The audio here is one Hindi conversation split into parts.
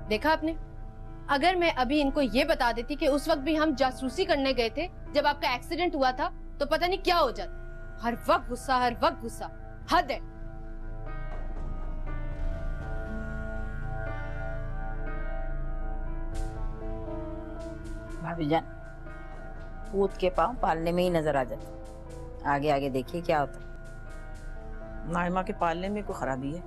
देखा आपने, अगर मैं अभी इनको ये बता देती कि उस वक्त भी हम जासूसी करने गए थे जब आपका एक्सीडेंट हुआ था, तो पता नहीं क्या हो जाता। हर वक्त गुस्सा, हर वक्त गुस्सा, हद है। भाभी जान, कूद के पाँव पालने में ही नजर आ जाते। आगे आगे देखिए क्या होता है। नाइमा के पालने में कोई खराबी है?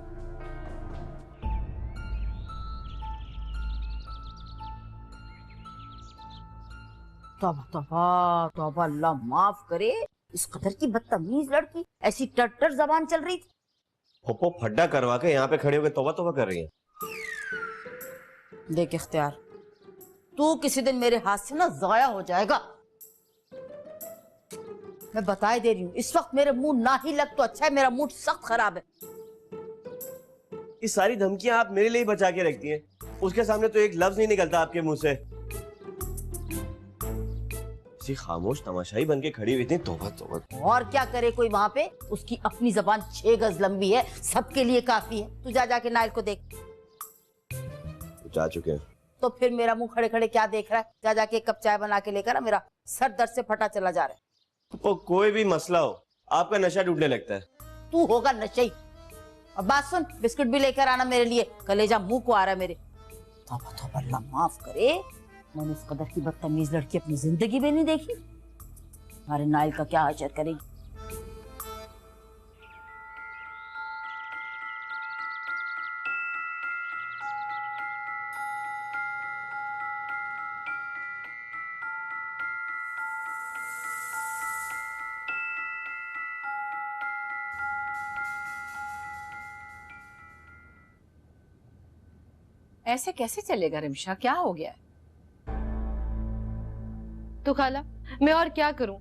तौबा तौबा तौबा, अल्लाह माफ करे। इस कदर की बदतमीज लड़की, ऐसी टट्टर जबान चल रही थी। फुप्पो फड्डा करवा के यहाँ पे खड़े होकर तौबा तौबा कर रही है। देख इख्तियार, तू किसी दिन मेरे हाथ से ना जाया हो जाएगा। मैं बताए दे रही हूँ, इस वक्त मेरे मुंह ना ही लग तो अच्छा है, मेरा मूड सख्त खराब है। ये सारी धमकियां आप मेरे लिए ही बचा के रखती हैं, उसके सामने तो एक लफ्ज नहीं निकलता आपके मुंह से। इसी खामोश तमाशाई बन के खड़ी हुई थी। तौबा तौबा। और क्या करे कोई वहां पे, उसकी अपनी जबान 6 गज लंबी है, सबके लिए काफी है। तू जा जाके नाइल को देख। जा चुके हैं। तो फिर मेरा मुंह खड़े खड़े क्या देख रहा है? जा जाके एक कप चाय बना के लेकर आ, मेरा सर दर्द से फटा चला जा रहा है। तो कोई भी मसला हो, आपका नशा टूटने लगता है। तू होगा नशई। और बात सुन, बिस्कुट भी लेकर आना मेरे लिए, कलेजा मुंह को आ रहा है मेरे। तौबा तौबा, अल्लाह माफ करे। मैंने इस कदर की बदतमीज लड़की अपनी जिंदगी में नहीं देखी। हमारे नाइल का क्या हाशर करेगी। ऐसे कैसे चलेगा रिमशा, क्या हो गया? तो खाला, मैं और क्या करूं?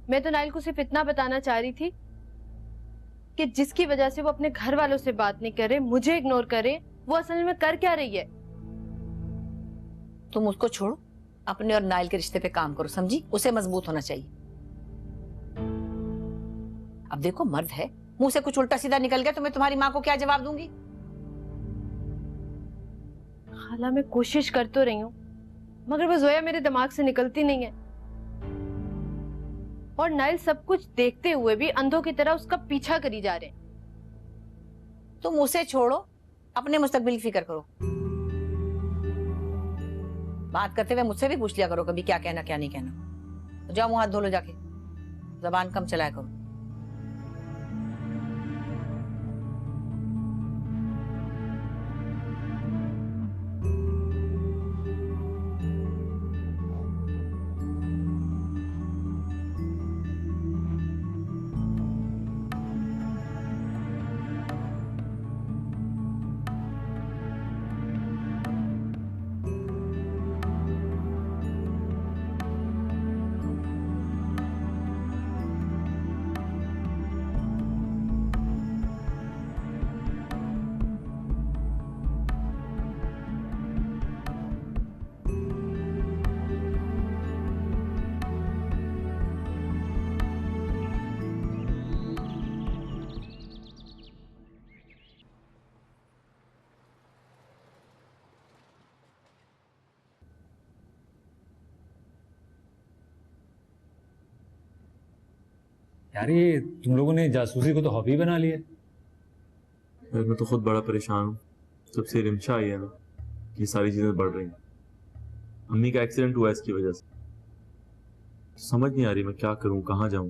मैं तो नाइल को सिर्फ इतना बताना चाह रही थी कि जिसकी वजह से वो अपने घर वालों से बात नहीं करे, मुझे इग्नोर करे, वो असल में कर क्या रही है। तुम उसको छोड़ो, अपने और नाइल के रिश्ते पे काम करो, समझी? उसे मजबूत होना चाहिए। अब देखो, मर्द है, मुंह से कुछ उल्टा सीधा निकल गया तो मैं तुम्हारी माँ को क्या जवाब दूंगी? खाला, मैं कोशिश कर तो रही हूँ, मगर वो जोया मेरे दिमाग से निकलती नहीं है। और नाइल सब कुछ देखते हुए भी अंधों की तरह उसका पीछा करी जा रहे हैं। तुम उसे छोड़ो, अपने मुस्तकबिल की फिक्र करो। बात करते हुए मुझसे भी पूछ लिया करो कभी क्या कहना क्या नहीं कहना। तो जाओ मुंह हाथ धो लो जाके, जबान कम चलाया करो। यार ये तुम लोगों ने जासूसी को तो हॉबी बना लिया। यार मैं तो खुद बड़ा परेशान हूँ। जब से रिमशा आई है ना, ये सारी चीजें बढ़ रही हैं। अम्मी का एक्सीडेंट हुआ इसकी वजह से। समझ नहीं आ रही मैं क्या करूँ, कहाँ जाऊँ।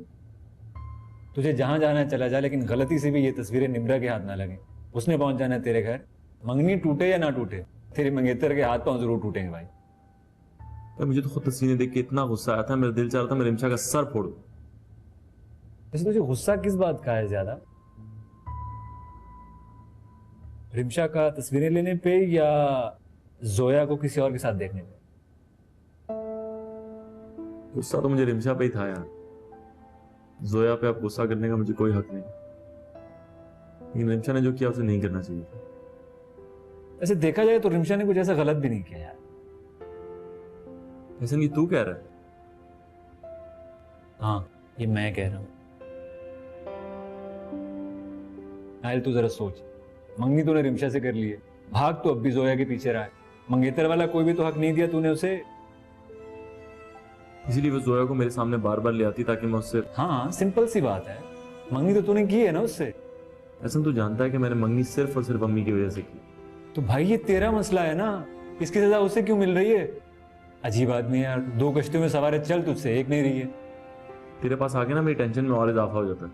तुझे जहां जाना है चला जा, लेकिन गलती से भी ये तस्वीरें निम्रा के हाथ ना लगे। उसने पहुंच जाना है तेरे घर। मंगनी टूटे या ना टूटे, तेरे मंगेतर के हाथ पांव जरूर टूटेंगे भाई। यार मुझे तो खुद तस्वीरें देख के इतना गुस्सा आया था, मेरा दिल चाह रहा था मैं रिमशा का सर फोड़ दूं। वैसे तुझे गुस्सा किस बात का है ज्यादा? रिमशा का तस्वीरें लेने पे या जोया को किसी और के साथ देखने पे? गुस्सा तो मुझे रिमशा पे ही था यार। जोया पे अब गुस्सा करने का मुझे कोई हक नहीं, लेकिन रिमशा ने जो किया उसे नहीं करना चाहिए। ऐसे देखा जाए तो रिमशा ने कुछ ऐसा गलत भी नहीं किया यार। ऐसा नहीं तू कह रहा है? हाँ, ये मैं कह रहा हूं। नाइल तू जरा सोच, मंगनी तूने रिमशा से कर ली है, भाग तो अब भी जोया के पीछे रहा है। मंगेतर वाला कोई भी तो हक नहीं दिया तूने उसे। इसीलिए वो जोया को मेरे सामने बार बार ले आती ताकि मैं उससे। हाँ सिंपल सी बात है, मंगनी तो तूने की है ना उससे। ऐसा तू जानता है कि मैंने मंगनी सिर्फ और सिर्फ अम्मी की वजह से की। तो भाई ये तेरा मसला है ना, इसकी सजा उसे क्यों मिल रही है? अजीब आदमी है यार, 2 कश्तियों में सवार है, चल तुझसे एक नहीं रही है। तेरे पास आके ना मेरी टेंशन में और इजाफा हो जाता है।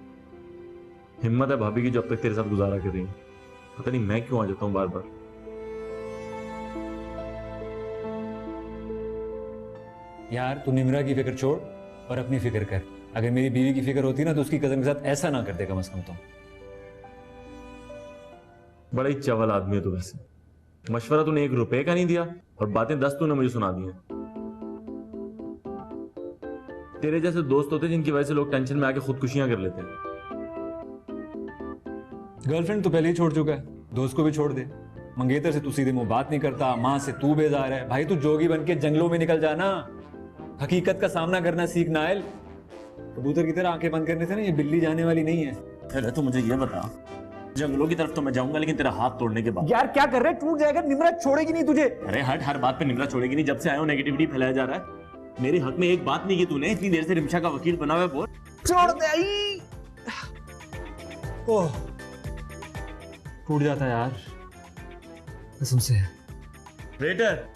हिम्मत है भाभी की जो अब तक तेरे साथ गुजारा कर रही है। पता नहीं मैं क्यों आ जाता हूँ बार बार। यार तू निम्रा की फिक्र छोड़ और अपनी फिक्र कर। अगर मेरी बीवी की फिक्र होती ना तो उसकी कजन के साथ ऐसा ना करते कम से कम। तो बड़ा ही चवल आदमी है तू वैसे। मशवरा तूने 1 रुपए का नहीं दिया और बातें 10 तूने मुझे सुना दी हैं। तेरे जैसे दोस्त होते जिनकी वजह से लोग टेंशन में आके खुदकुशियां कर लेते हैं। गर्लफ्रेंड तो पहले ही छोड़ चुका है, दोस्त को भी छोड़ दे। मंगेतर से तू सीधे मुंह बात नहीं करता, माँ से तू बेजार है। भाई तू जोगी बन के जंगलों में निकल जाना, हकीकत का सामना करना सीख। नायल कबूतर की तरह आंखें बंद करने से ना ये बिल्ली जाने वाली नहीं है। पहले तो मुझे ये बता, जंगलों की तरफ तो मैं जाऊंगा लेकिन तेरा हाथ तोड़ने के बाद। यार क्या कर रहे, टूट जाएगा, निम्रा छोड़ेगी नहीं तुझे। अरे हट, हर बात पे निम्रा छोड़ेगी नहीं। जब से आया हूं नेगेटिविटी फैलाया जा रहा है। मेरे हक में एक बात नहीं की तूने, इतनी देर से रिमशा का वकील बना हुआ है। बोल छोड़ दे आई। ओह टूट जाता है यार कसम से। वेटर,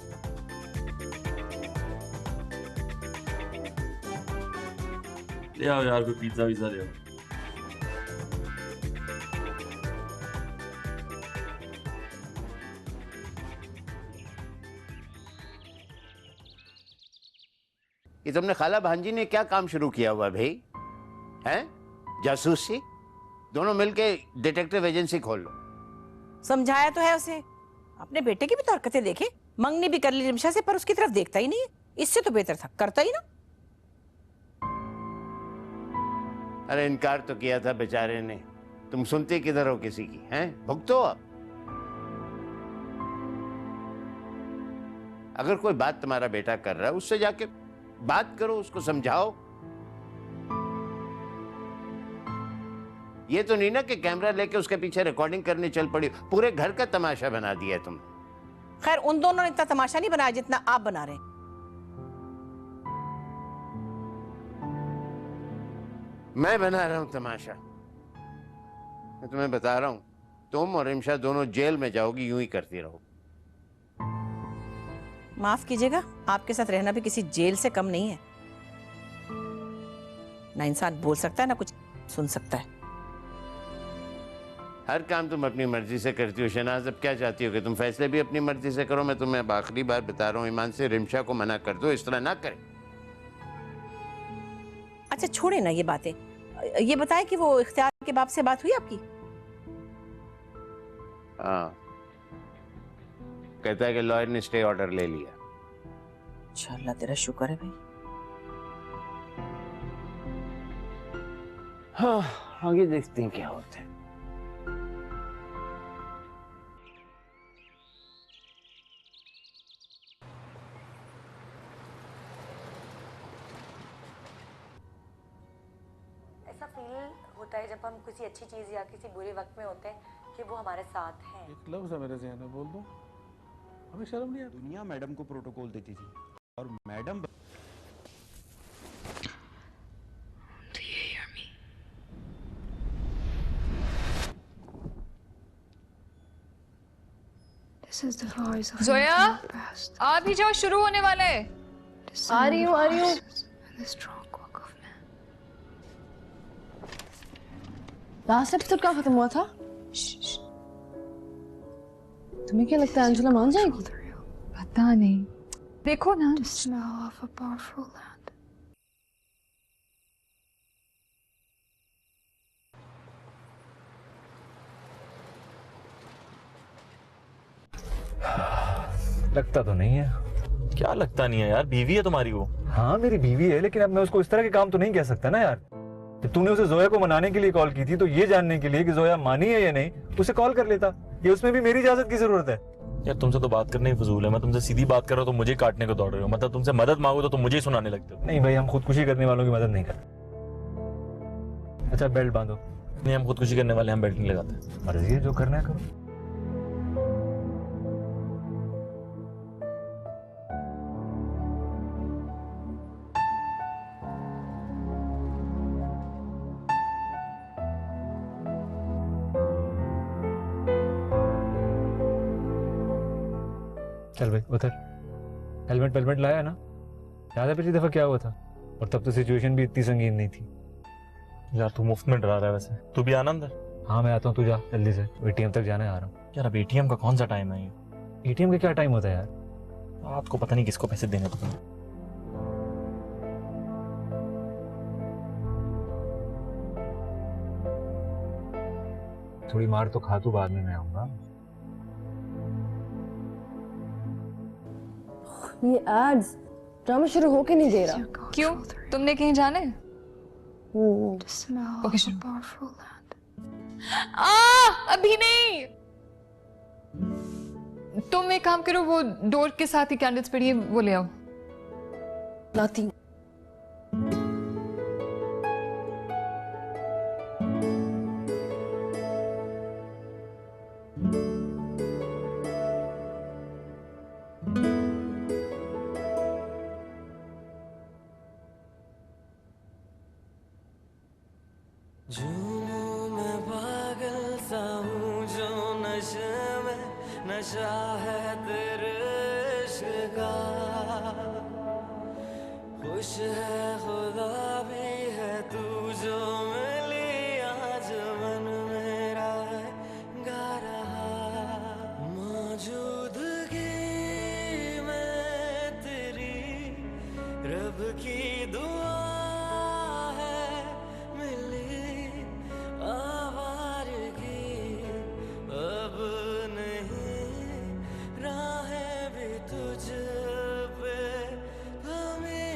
ले आओ यार कोई पिज्जा विज़्ज़ा ले आओ। ये तुमने खाला भांजी ने क्या काम शुरू किया हुआ भाई? हैं? जासूसी? दोनों मिलके डिटेक्टिव एजेंसी खोल लो। समझाया तो है उसे, अपने बेटे की भी तो हरकतें देखे। मंगनी भी कर ली रिमशा से पर उसकी तरफ देखता ही नहीं है। इससे तो बेहतर था करता ही ना। अरे इनकार तो किया था बेचारे ने। तुम सुनते किधर हो किसी की? हैं? भुगतो अब। अगर कोई बात तुम्हारा बेटा कर रहा है उससे जाके बात करो, उसको समझाओ। ये तो नहीं ना कि कैमरा लेके उसके पीछे रिकॉर्डिंग करने चल पड़ी। पूरे घर का तमाशा बना दिया है तुमने। खैर उन दोनों ने इतना तमाशा नहीं बनाया जितना आप बना रहे हैं। मैं बना रहा हूं तमाशा? मैं तुम्हें बता रहा हूं, तुम और रिमशा दोनों जेल में जाओगी, यूं ही करती रहो। माफ कीजिएगा, आपके साथ रहना भी किसी जेल से कम नहीं है। ना इंसान बोल सकता है ना कुछ सुन सकता है। हर काम तुम अपनी मर्जी से करती हो शहनाज। अब क्या चाहती हो कि तुम फैसले भी अपनी मर्जी से करो? मैं तुम्हें अब आखिरी बार बता रहा हूँ, ईमान से रिमशा को मना कर दो, इस तरह ना करें। अच्छा छोड़े ना ये बातें। ये बताएं कि वो इख्तियार के बाप से बात हुई आपकी? हाँ, कहता है कि लॉयर ने स्टे ऑर्डर ले लिया। अच्छा अल्लाह तेरा शुक्र है भाई। हाँ, आगे देखते हैं क्या होता है। ऐसा फील होता है जब हम किसी अच्छी चीज़ या किसी बुरे वक्त में होते हैं कि वो हमारे साथ हैं। एक लफ्ज़ है मेरे ज़हन में, बोल दूं? हमें शर्म नहीं आती? दुनिया मैडम को प्रोटोकॉल देती थी और मैडम जोया आ भी जाओ, शुरू होने वाला है। आ रही हूँ, आ रही हूँ। लास्ट एपिसोड कहाँ खत्म हुआ था? तुम्हें क्या लगता है अंजुला मान जाएगी? पता नहीं, देखो ना। लगता तो नहीं है। क्या लगता नहीं है यार, बीवी है तुम्हारी वो। हाँ मेरी बीवी है, लेकिन अब मैं उसको इस तरह के काम तो नहीं कह सकता ना यार। जब तूने उसे जोया को मनाने के लिए कॉल की थी तो ये जानने के लिए कि जोया मानी है या नहीं, उसे कॉल कर लेता। ये उसमें भी मेरी इजाजत की जरूरत है। यार तुमसे तो बात करने ही फजूल है। मैं तुमसे सीधी बात कर रहा हूँ तो मुझे काटने को दौड़ रहे हो। मतलब तुमसे मदद मांगो तो तुम मुझे ही सुनाने लगते हो। नहीं भाई, हम खुदकुशी करने वालों की मदद नहीं करते। अच्छा बेल्ट बांधो। नहीं, हम खुदकुशी करने वाले, हम बेल्ट नहीं लगाते। मर्जी है, जो करना है करो। चल भाई उधर, हेलमेट वेलमेट लाया ना? याद है पिछली दफा क्या हुआ था? और तब तो सिचुएशन भी इतनी संगीन नहीं थी। यार तू मुफ्त में डरा रहा है वैसे, तू भी आना अंदर। हाँ मैं आता हूँ, तू जा जल्दी से, एटीएम तक जाने आ रहा हूँ। यार अब एटीएम का कौन सा टाइम है ये? एटीएम का क्या टाइम होता है यार? रात को पता नहीं किसको पैसे देने पड़ते हैं। थोड़ी मार तो खा तू, बाद में मैं आऊंगा। ये एड्स ड्रामा शुरू होके नहीं दे रहा। क्यों, तुमने कहीं जाना है? ओके अभी नहीं। तुम एक काम करो, वो डोर के साथ ही कैंडल्स पड़ी है, वो ले आओ। लाती हूँ। मैं पागल सा हूँ जो नशे में नशा है तेरे इश्क का, खुश है खुदा भी है तू जो मिली आज मन मेरा है गा रहा, मौजूदगी में तेरी रब की दुआ है मिली आवारगी, अब नहीं राहें भी तुझ पे थमी।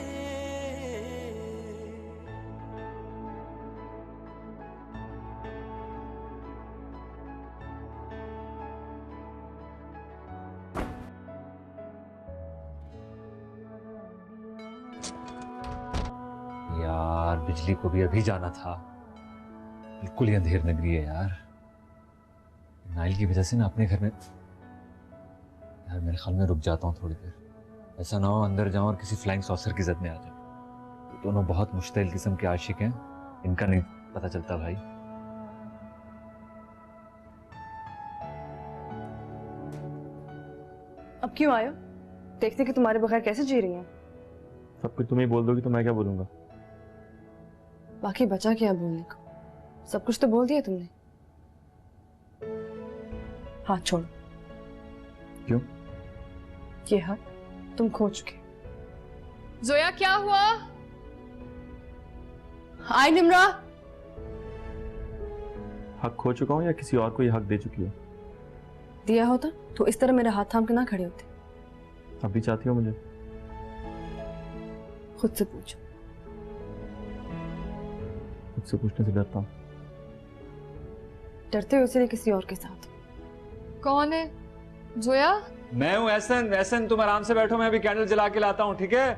यार बिजली को भी अभी जाना था, बिल्कुल ही अंधेर नगरी है यार। नाइल की वजह से ना अपने घर में, यार मेरे ख्याल में रुक जाता हूँ थोड़ी देर। ऐसा ना हो अंदर जाऊं और किसी फ्लाइंग सॉसर की जद में आ जाऊं। ये दोनों बहुत मुश्तिल किस्म के आशिक हैं, इनका नहीं पता चलता भाई। अब क्यों आयो? देखते कि तुम्हारे बगैर कैसे जी रही हैं। सब कुछ तुम ही बोल दोगी तो मैं क्या बोलूंगा? बाकी बचा क्या बोलने को? सब कुछ तो बोल दिया तुमने। हाथ छोड़ो। क्यों? ये हाथ तुम खो चुके। जोया क्या हुआ? हाय निम्रा। हक खो चुका हूँ या किसी और को ये हक दे चुकी हो? दिया होता तो इस तरह मेरा हाथ थाम के ना खड़े होते। अब भी चाहती हो मुझे? खुद से पूछो। खुद से पूछने से डरता हूँ। डरते हो इसलिए किसी और के साथ। कौन है? जोया? मैं हूँ एहसन। एहसन तुम आराम से बैठो, मैं अभी कैंडल जला के लाता हूँ, ठीक है?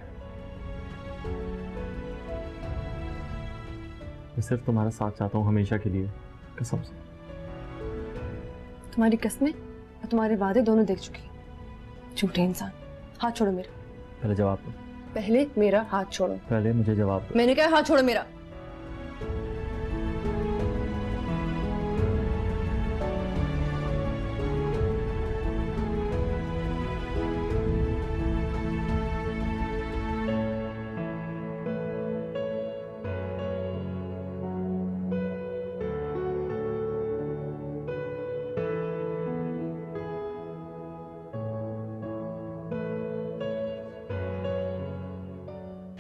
मैं सिर्फ तुम्हारा साथ चाहता हूँ हमेशा के लिए, कसम से। तुम्हारी कस्में और तुम्हारे वादे दोनों देख चुकी हैं। झूठे इंसान। हाथ छोड़ो मेरा। पहले जवाब दो। पहले मेरा हाथ छोड़ो। पहले मुझे जवाब दो। मैंने कहा हाथ छोड़ो मेरा।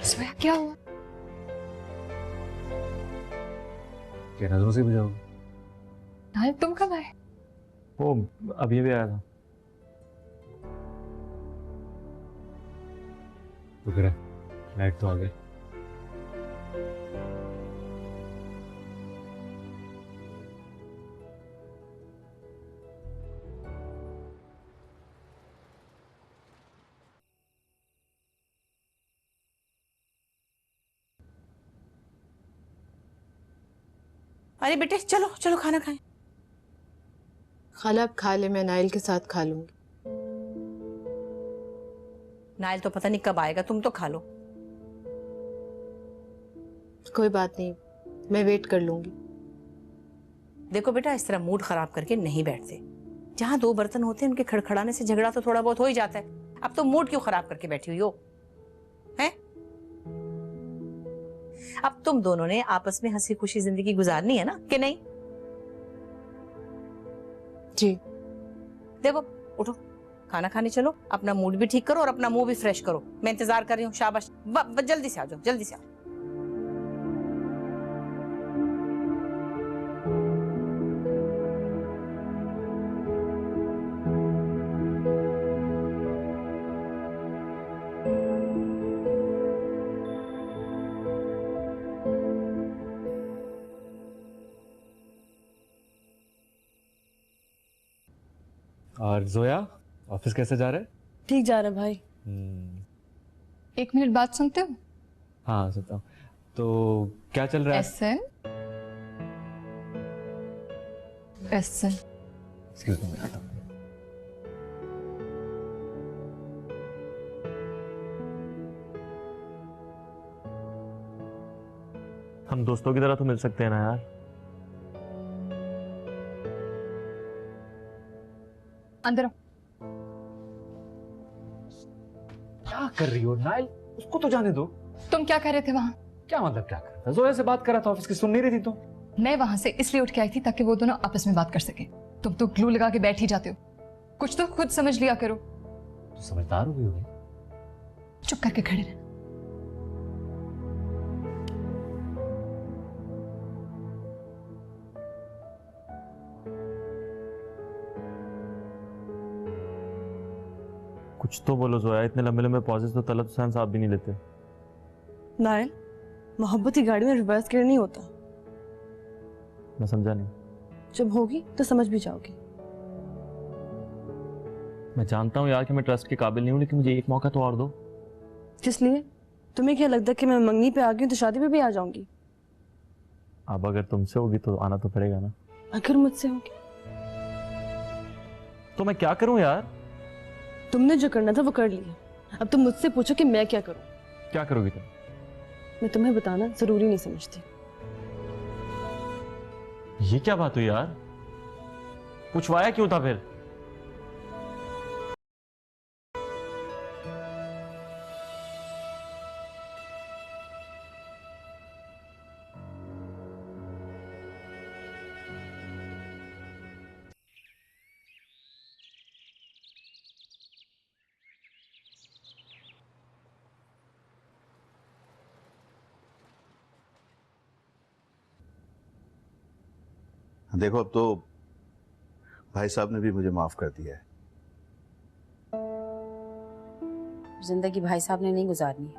जोया क्या हुआ? क्या नजरों से बुझाओगे? नाइल तुम कब आए? वो अभी भी आया था। शुक्र है लाइट तो आ गई। अरे बेटे चलो चलो खाना खाएं। खाला अब खा ले, मैं नाइल के साथ खा लूंगी। नाइल तो पता नहीं कब आएगा, तुम तो खा लो। कोई बात नहीं, मैं वेट कर लूंगी। देखो बेटा इस तरह मूड खराब करके नहीं बैठते। जहाँ दो बर्तन होते हैं उनके खड़खड़ाने से झगड़ा तो थोड़ा बहुत हो ही जाता है। अब तो मूड क्यों खराब करके बैठी हुई हो हैं? अब तुम दोनों ने आपस में हंसी खुशी जिंदगी गुजारनी है ना, कि नहीं? जी। देखो उठो, खाना खाने चलो, अपना मूड भी ठीक करो और अपना मुंह भी फ्रेश करो। मैं इंतजार कर रही हूँ। शाबाश, जल्दी से आ जाओ, जल्दी से आओ। और जोया, ऑफिस कैसे जा रहा है? ठीक जा रहा है भाई। 1 मिनट बात सुनते हो? हाँ सुनता हूँ। तो क्या चल रहा है? एसएन एसएन एक्सक्यूज मी, मैं आता हूँ। हम दोस्तों की तरह तो मिल सकते हैं ना यार। अंदर आओ। क्या कर रही हो नाइल? उसको तो जाने दो। तुम क्या कर रहे थे वहां? क्या मतलब क्या कर रहा था? जोया से बात कर रहा था ऑफिस की, सुन नहीं रही थी तुम? मैं वहां से इसलिए उठ के आई थी ताकि वो दोनों आपस में बात कर सके। तुम तो ग्लू लगा के बैठ ही जाते हो। कुछ तो खुद समझ लिया करो। तो समझदार हो गई होगी। चुप करके खड़े रहना। कुछ तो बोलो जोया, इतने लंबे लंबे पॉजेस तो तलत हुसैन साहब भी नहीं लेते। नायल, मोहब्बत की गाड़ी में रिवर्स गियर नहीं होता। मैं समझा नहीं। जब होगी तो समझ भी जाओगी। मैं जानता हूँ यार कि मैं ट्रस्ट के काबिल नहीं हूँ, लेकिन मुझे एक मौका तो और दो। किस लिए? तुम्हें क्या लगता है कि मैं मंगनी पे आ गई हूँ तो शादी पे भी आ जाऊंगी? अब अगर तुमसे होगी तो आना तो पड़ेगा ना। अगर मुझसे होगी तो मैं क्या करूँ यार? तुमने जो करना था वो कर लिया। अब तुम मुझसे पूछो कि मैं क्या करूं। क्या करोगी तुम? मैं तुम्हें बताना जरूरी नहीं समझती। ये क्या बात हुई यार? पूछवाया क्यों था फिर? देखो अब तो भाई साहब ने भी मुझे माफ कर दिया है। जिंदगी भाई साहब ने नहीं गुजारनी है।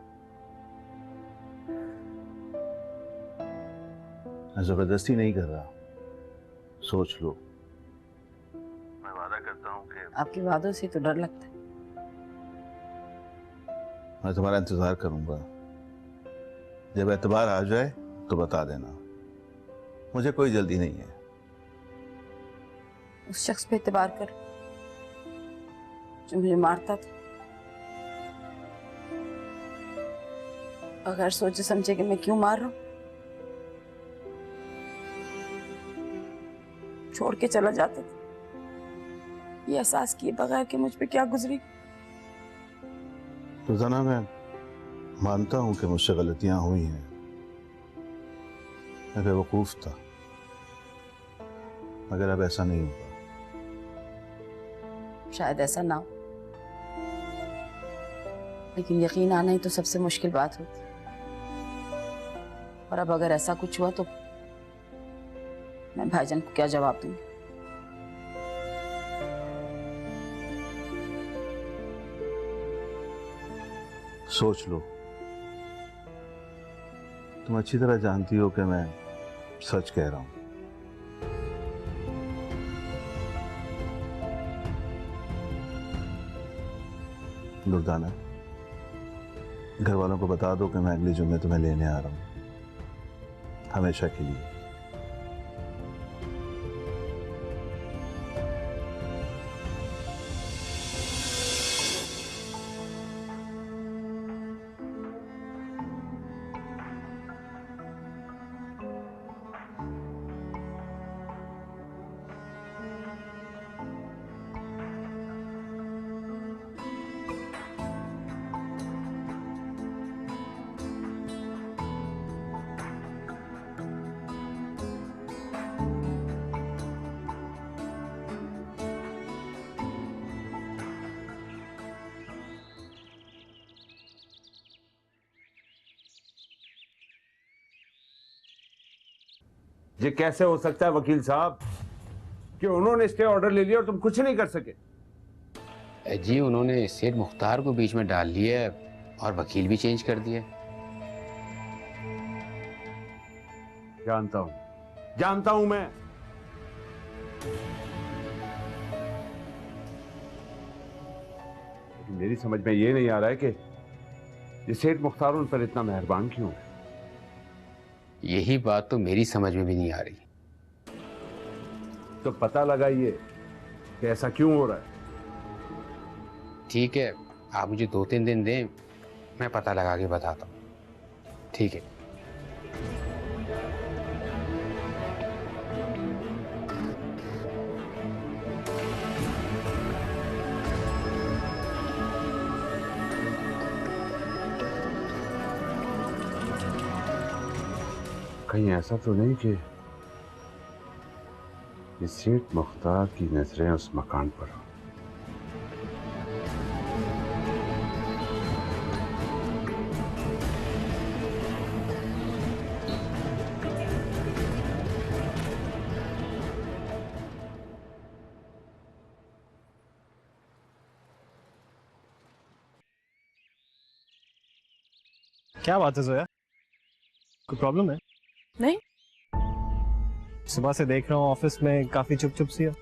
मैं जबरदस्ती नहीं कर रहा, सोच लो। मैं वादा करता हूँ कि आपके वादों से तो डर लगता है। मैं तुम्हारा इंतजार करूंगा। जब एतबार आ जाए तो बता देना। मुझे कोई जल्दी नहीं है। उस शख्स पे एतबार कर जो मुझे मारता था। अगर सोचे समझे कि मैं क्यों मार रहा हूं, छोड़ के चला जाता था ये एहसास किए बगैर कि मुझ पे क्या गुजरी। रोजाना मैं मानता हूं कि मुझसे गलतियां हुई हैं। मैं बेवकूफ था, मगर अब ऐसा नहीं होगा। शायद ऐसा ना हो, लेकिन यकीन आना ही तो सबसे मुश्किल बात होती। और अब अगर ऐसा कुछ हुआ तो मैं भाईजान को क्या जवाब दूंगी? सोच लो। तुम अच्छी तरह जानती हो कि मैं सच कह रहा हूं। दुर्दाना, घर वालों को बता दो कि मैं अगले जुम्मे तुम्हें लेने आ रहा हूं, हमेशा के लिए। ये कैसे हो सकता है वकील साहब कि उन्होंने स्टे ऑर्डर ले लिया और तुम कुछ नहीं कर सके? जी उन्होंने सेठ मुख्तार को बीच में डाल लिया है और वकील भी चेंज कर दिया। जानता हूं मैं। लेकिन मेरी समझ में ये नहीं आ रहा है कि ये सेठ मुख्तार उन पर इतना मेहरबान क्यों है। यही बात तो मेरी समझ में भी नहीं आ रही। तो पता लगाइए कि ऐसा क्यों हो रहा है। ठीक है, आप मुझे 2-3 दिन दें, मैं पता लगा के बताता हूँ। ठीक है। कहीं ऐसा तो नहीं कि ये सेठ मुख्तार की नजरें उस मकान पर हो। क्या बात है जोया, कोई प्रॉब्लम है? नहीं। सुबह से देख रहा हूँ ऑफिस में काफी चुप चुप सी हो।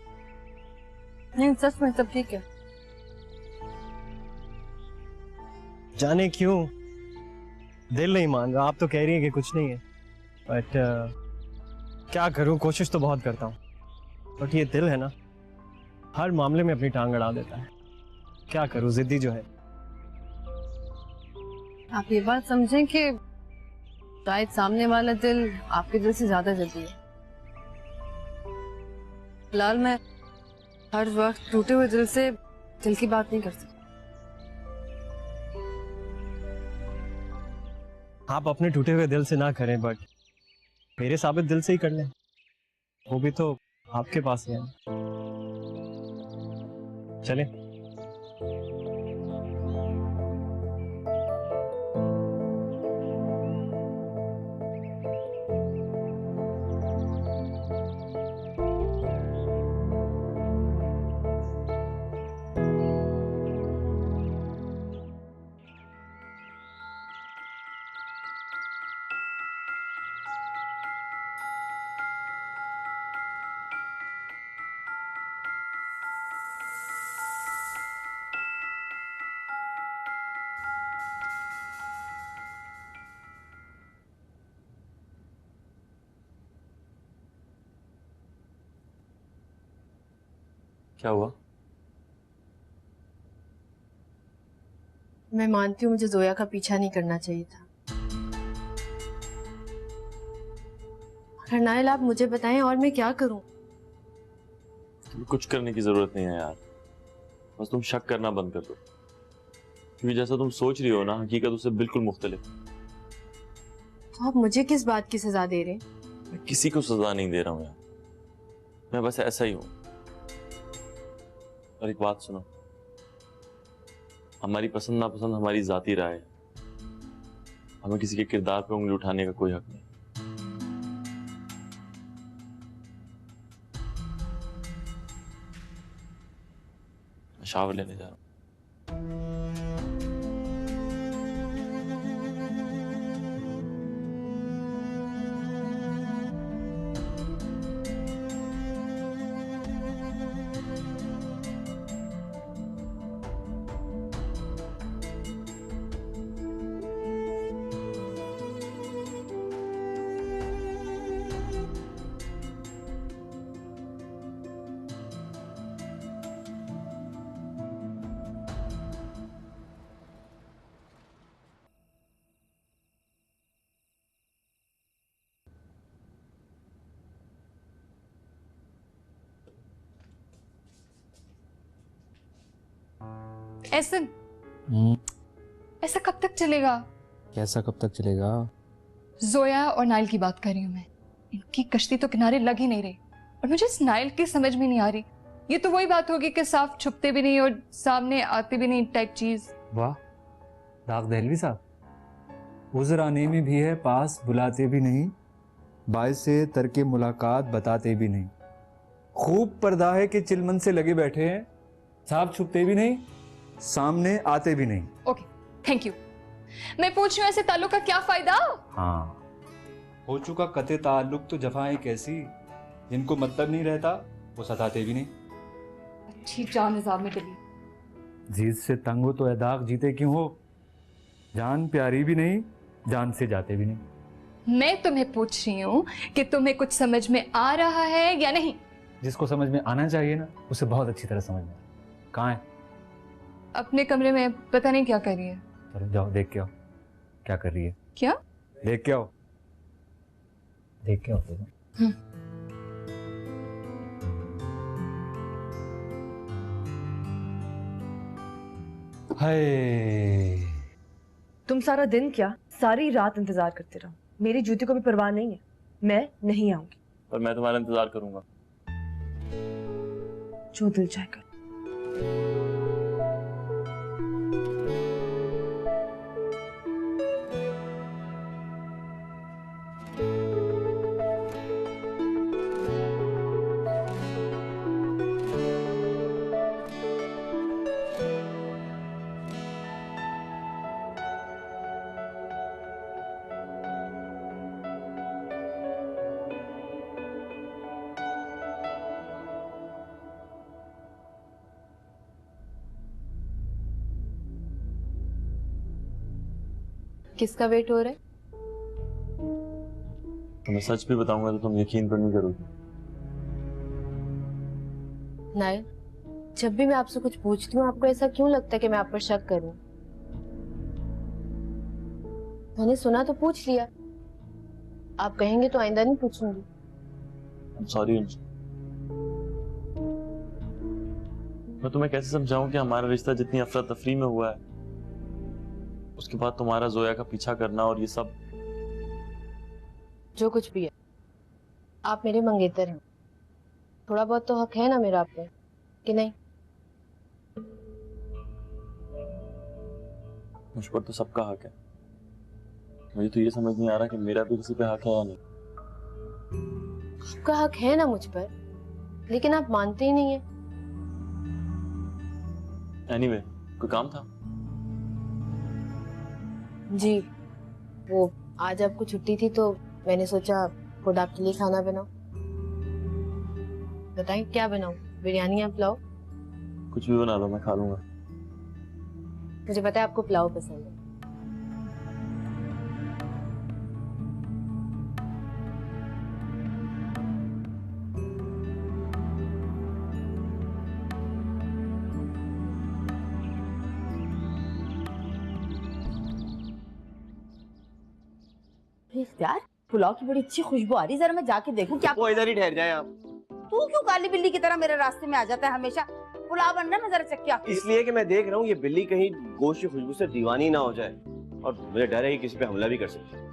नहीं, सच में सब ठीक है। जाने क्यों दिल नहीं मान रहा। आप तो कह रही हैं कि कुछ नहीं है, बट क्या करूँ, कोशिश तो बहुत करता हूँ, बट ये दिल है ना, हर मामले में अपनी टांग अड़ा देता है। क्या करूँ, जिद्दी जो है। आप ये बात समझें कि शायद सामने वाला दिल आपके दिल से ज्यादा जल्दी है। फिलहाल मैं हर वक्त टूटे हुए दिल से दिल की बात नहीं कर सकती। आप अपने टूटे हुए दिल से ना करें, बट मेरे साबित दिल से ही कर लें, वो भी तो आपके पास ही है। चलें। क्या हुआ? मैं मानती हूँ मुझे जोया का पीछा नहीं करना चाहिए था। नाइल, आप मुझे बताएं और मैं क्या करूं? कुछ करने की जरूरत नहीं है यार, बस तुम शक करना बंद कर दो, क्योंकि जैसा तुम सोच रही हो ना, हकीकत उससे बिल्कुल मुख्तलिफ। तो आप मुझे किस बात की सजा दे रहे हैं? मैं किसी को सजा नहीं दे रहा हूँ यार, मैं बस ऐसा ही हूँ। और एक बात सुनो, हमारी पसंद नापसंद हमारी जाती राय है, हमें किसी के किरदार पे उंगली उठाने का कोई हक नहीं। मैं शावर लेने जा रहा हूँ। ऐसा कब तक चलेगा? कैसा कब तक चलेगा? जोया और नाइल की बात कर रही हूँ मैं। इनकी कश्ती तो किनारे लग ही नहीं रही, और मुझे इस नाइल की समझ में नहीं आ रही। ये तो वही बात होगी कि साफ छुपते भी नहीं और सामने आते भी नहीं टाइप चीज। वाह दाग दहलवी साहब, उज़र आने में भी है पास, बुलाते भी नहीं, बायस से तरके मुलाकात बताते भी नहीं, खूब पर्दा है कि चिलमन से लगे बैठे हैं, साफ छुपते भी नहीं, सामने आते भी नहीं। Okay, thank you. मैं पूछ रही हूँ ऐसे ताल्लुक का क्या फायदा? हाँ, हो चुका कते ताल्लुक तो जफाएं कैसी, जिनको मतलब नहीं रहता वो सताते भी नहीं। अच्छी जान निजाम में डली। जीत से तंग हो तो ऐदाक जीते क्यों हो, जान प्यारी भी नहीं, जान से जाते भी नहीं। मैं तुम्हें पूछ रही हूँ कि तुम्हें कुछ समझ में आ रहा है या नहीं? जिसको समझ में आना चाहिए ना, उसे बहुत अच्छी तरह समझ में आता है। कहाँ है? अपने कमरे में पता नहीं क्या कर रही है। चलो जाओ देख के आओ क्या कर रही है। क्या? देख के आओ, देख के आओ। हाय, तुम सारा दिन क्या सारी रात इंतजार करते रहो, मेरी जूती को भी परवाह नहीं है। मैं नहीं आऊंगी। पर मैं तुम्हारा इंतजार करूंगा। जो दिल चाहे कर। किसका वेट हो रहा है? तो मैं सच भी बताऊंगा तो तुम यकीन पर नहीं करोगी। नायल, जब भी मैं आपसे कुछ पूछती हूँ आपको ऐसा क्यों लगता है कि मैं आप पर शक करूं? मैंने सुना तो पूछ लिया, आप कहेंगे तो आइंदा नहीं पूछूंगी। सॉरी अंशु, मैं तुम्हें कैसे समझाऊं कि हमारा रिश्ता जितनी अफरा तफरी में हुआ है, उसके बाद तुम्हारा जोया का पीछा करना और ये सब। जो कुछ भी है, आप मेरे मंगेतर हैं, थोड़ा बहुत तो हक है ना मेरा आप पे, कि नहीं? मुझ पर तो सबका हक है, मुझे तो ये समझ नहीं आ रहा कि मेरा भी किसी पे हक है या नहीं। आपका हक है ना मुझ पर, लेकिन आप मानते ही नहीं है। एनीवे, कोई काम था? जी, वो आज आपको छुट्टी थी तो मैंने सोचा खुद आपके लिए खाना बनाऊं। बताएं क्या बनाऊं, बिरयानी या पुलाव? कुछ भी बना दो, मैं खा लूंगा। मुझे पता है आपको पुलाव पसंद है। यार पुलाव की बड़ी अच्छी खुशबू आ रही, जरा मैं जाके देखूं क्या। वो इधर ही ठहर जाए आप। तू क्यों काली बिल्ली की तरह मेरे रास्ते में आ जाता है हमेशा? पुलाव बन रहा है, मैं जरा चख के आती हूं। इसलिए कि मैं देख रहा हूँ ये बिल्ली कहीं गोश्त की खुशबू से दीवानी ना हो जाए, और मुझे डर है कि किसी पे हमला भी कर सकती है।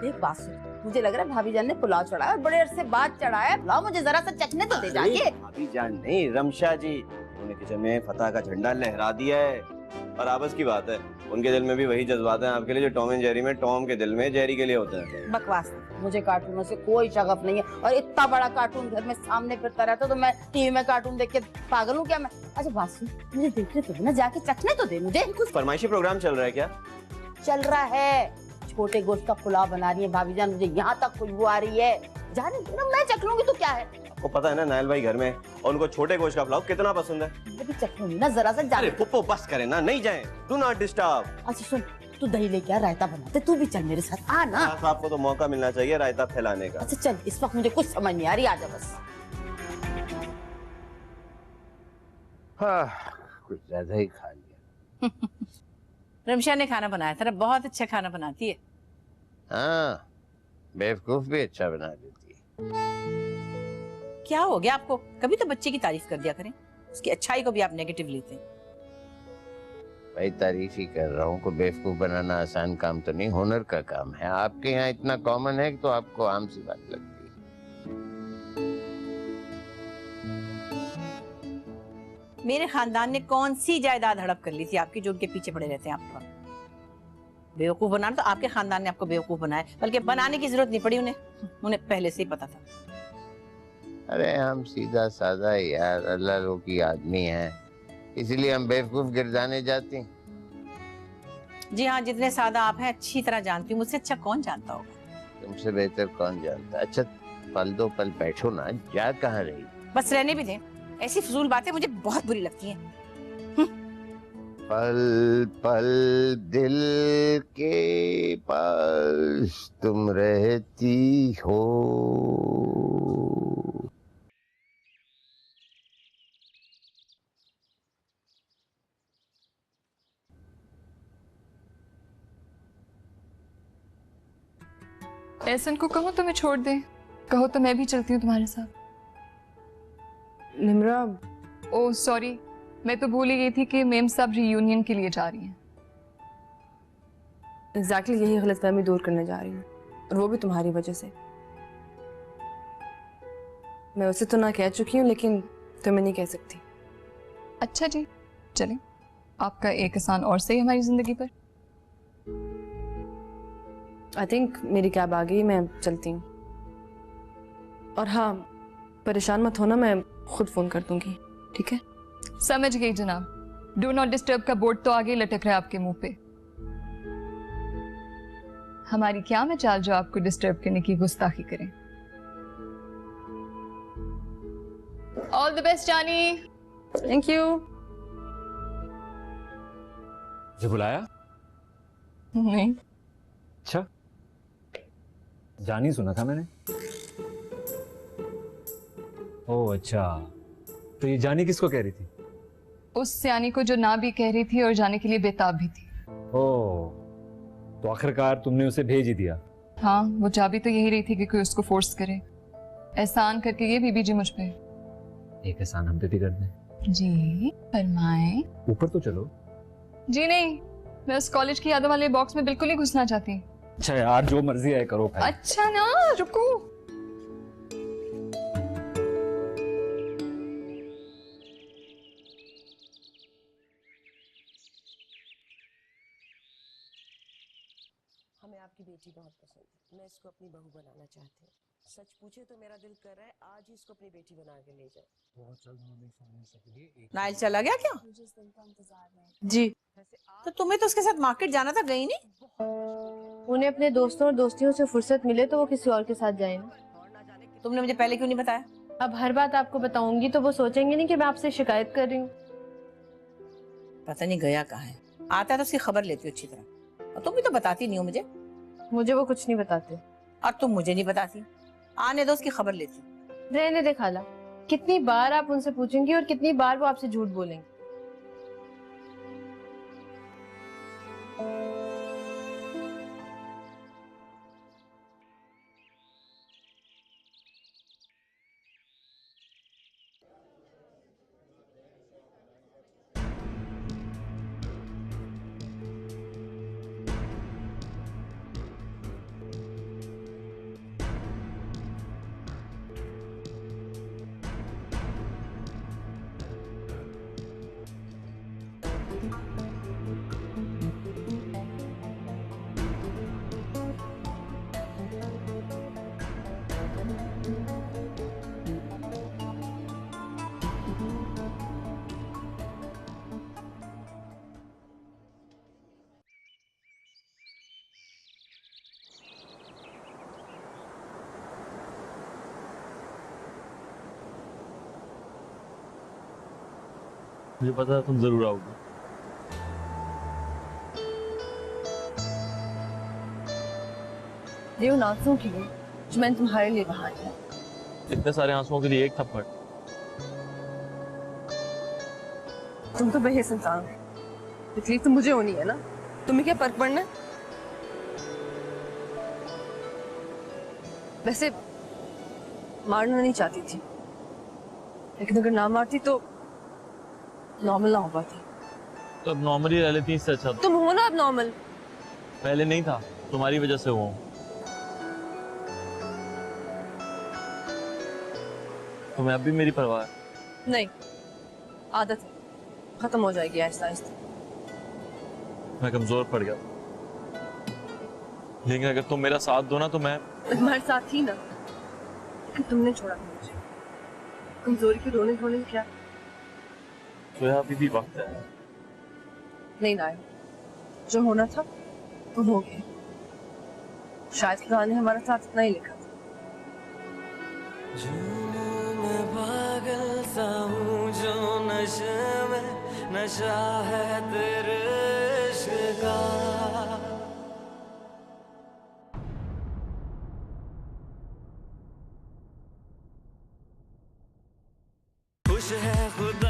एक बात सुन, मुझे लग रहा है भाभी जान ने पुलाव चढ़ाया, बड़े अरसे बाद चढ़ाया है पुलाव, मुझे जरा सा चखने तो दे जाके। भाभी जान नहीं, रमशा जी, उन्होंने किचन में फतह का झंडा लहरा दिया है, और आपस की बात है, उनके दिल में भी वही जज्बात हैं आपके लिए जो टॉम एंड जेरी में टॉम के दिल में जेरी के लिए होता है। बकवास, मुझे कार्टूनों से कोई शगफ नहीं है, और इतना बड़ा कार्टून घर में सामने फिरता रहता तो मैं टीवी में कार्टून देख के पागल हूँ क्या मैं? अच्छा बात सुन, मुझे देखने तो दे ना, जाके चखने तो दे मुझे। कुछ फरमाइशी प्रोग्राम चल रहा है क्या? चल रहा है, छोटे गोश्त का पुलाव बना रही है भाभी जान, मुझे यहाँ तक खुशबू आ रही है, जाने दो ना, मैं चख लूंगी तो क्या है। आपको पता है ना नायल भाई घर में, और उनको छोटे गोश्त का पुलाव कितना पसंद है। मैं भी चख लूंगी ना जरा सा, जाने। अरे पुप्पो बस करे ना, नहीं जाए, डू नॉट डिस्टर्ब। अच्छा सुन, तू दही लेके आ, रायता बनाते, तू भी चल मेरे साथ, आ ना। आपको तो मौका मिलना चाहिए रायता फैलाने का। अच्छा चल, इस वक्त मुझे कुछ समझ नहीं आ रही, आजा बस। हाँ, कुछ ज्यादा ही खा लिया। रमशा ने खाना बनाया था, बहुत अच्छा खाना बनाती है। हाँ, बेवकूफ भी अच्छा बना देती है। क्या हो गया आपको? कभी तो बच्चे की तारीफ कर दिया करें, उसकी अच्छाई को भी आप नेगेटिव लेते हैं। भाई तारीफ ही कर रहा हूँ, को बेवकूफ बनाना आसान काम तो नहीं, हुनर का काम है। आपके यहाँ इतना कॉमन है तो आपको आम सी बात लगती है। मेरे खानदान ने कौन सी जायदाद हड़प कर ली थी आपकी जो उनके पीछे पड़े रहते हैं आप? बेवकूफ बनाना तो आपके खानदान ने आपको बेवकूफ बनाया, बल्कि बनाने की जरूरत नहीं पड़ी उन्हें पहले से ही पता था। अरे हम सीधा साधा यार अल्लाह लो की आदमी हैं, इसलिए हम बेवकूफ गिरदाने जाते हैं। जी हाँ, जितने सादा आप हैं अच्छी तरह जानती हूँ, मुझसे अच्छा कौन जानता होगा? तुमसे बेहतर कौन जानता। अच्छा पल दो पल बैठो ना, जा कहाँ रही? बस रहने भी दें, ऐसी फजूल बातें मुझे बहुत बुरी लगती हैं। पल पल दिल के पास तुम रहती हो। एहसन को कहो तो मैं छोड़ दे, कहो तो मैं भी चलती हूँ तुम्हारे साथ। निम्रा, ओह सॉरी, मैं तो भूल ही गई थी कि मेम साहब रियूनियन के लिए जा रही हैं। एग्जैक्टली यही गलतफहमी दूर करने जा रही हूँ, और वो भी तुम्हारी वजह से। मैं उसे तो ना कह चुकी हूँ, लेकिन तुम्हें नहीं कह सकती। अच्छा जी, चलें, आपका एक एहसान और सही हमारी जिंदगी पर। आई थिंक मेरी कैब आ गई, मैं चलती हूँ। और हाँ, परेशान मत होना, मैं खुद फोन कर दूंगी, ठीक है? समझ गई जनाब। डू नॉट डिस्टर्ब का बोर्ड तो आगे लटक रहा है आपके मुंह पे। हमारी क्या मजाल जो आपको डिस्टर्ब करने की गुस्ताखी करें। ऑल द बेस्ट जानी। Thank you. मुझे बुलाया? नहीं। अच्छा, जानी सुना था मैंने। ओह अच्छा, तो ये जानी किसको कह रही थी? उस सियानी को जो ना भी कह रही थी और जाने के लिए बेताब भी थी। ओह, तो आखिरकार तुमने उसे भेज ही दिया? हाँ, वो चाह भी तो यही रही थी कि कोई उसको फोर्स करे। एहसान करके ये बीबी जी मुझ पे। एक एहसान हम पे भी कर दें। जी फरमाएं। ऊपर तो चलो। जी नहीं, मैं उस कॉलेज की यादों वाले बॉक्स में बिल्कुल नहीं घुसना चाहती। अच्छा यार, जो मर्जी है करो भाई। अच्छा ना, रुको। हमें आपकी बेटी बहुत पसंद है, मैं इसको अपनी बहू बनाना चाहती हूँ। सच पूछे तो मेरा दिल कर रहा है आज ही इसको अपनी बेटी बना के ले जाए। नाइल चला गया क्या? मुझे इस दिन का इंतजार है। जी। तो तुम्हें तो उसके साथ मार्केट जाना था, गई नहीं? उन्हें अपने दोस्तों और दोस्तियों से फुर्सत मिले तो वो किसी और के साथ जाए ना। तुमने मुझे पहले क्यों नहीं बताया? अब हर बात आपको बताऊंगी तो वो सोचेंगे नहीं कि मैं आपसे शिकायत कर रही हूँ। पता नहीं गया कहाँ है, आता है तो उसकी खबर लेती हो अच्छी तरह, और तुम भी तो बताती नहीं हो मुझे। मुझे वो कुछ नहीं बताते। और तुम मुझे नहीं बताती, आने दो उसकी खबर लेती। रहने दे खाला, कितनी बार आप उनसे पूछेंगी और कितनी बार वो आपसे झूठ बोलेंगे। मुझे पता था तुम जरूर आओगे। ये उन आंसुओं के लिए जो मैंने तुम्हारे लिए बहाए हैं। इतने सारे आंसुओं के लिए एक थप्पड़। तुम तो बेहिस इंसान हो, तकलीफ तो मुझे होनी है ना, तुम्हें क्या फर्क पड़ना है? वैसे मारना नहीं चाहती थी, लेकिन अगर ना मारती तो नॉर्मल ना हो पाती। तो अब नॉर्मल ही रह लेती, इससे अच्छा। तुम हो ना अब नॉर्मल। पहले नहीं था, तुम्हारी वजह से हुआ हूं। तुम्हें अब भी मेरी परवाह है? नहीं, आदत है, खत्म हो जाएगी आहिस्ता आहिस्ता। मैं कमजोर पड़ गया। लेकिन अगर तुम मेरा साथ दो ना तो मैं तुम्हारे साथ ही ना, कि तुमने छोड़ा था मुझे। कमजोरी के रोने धोने क्या? तो यार अभी भी वक्त है। नहीं नायब, जो होना था वो हो गया। शायद खुदा ने हमारा साथ इतना ही लिखा था। मैं पागल सा हूँ जो नशे में नशा है तेरे इश्क का। खुश है खुदा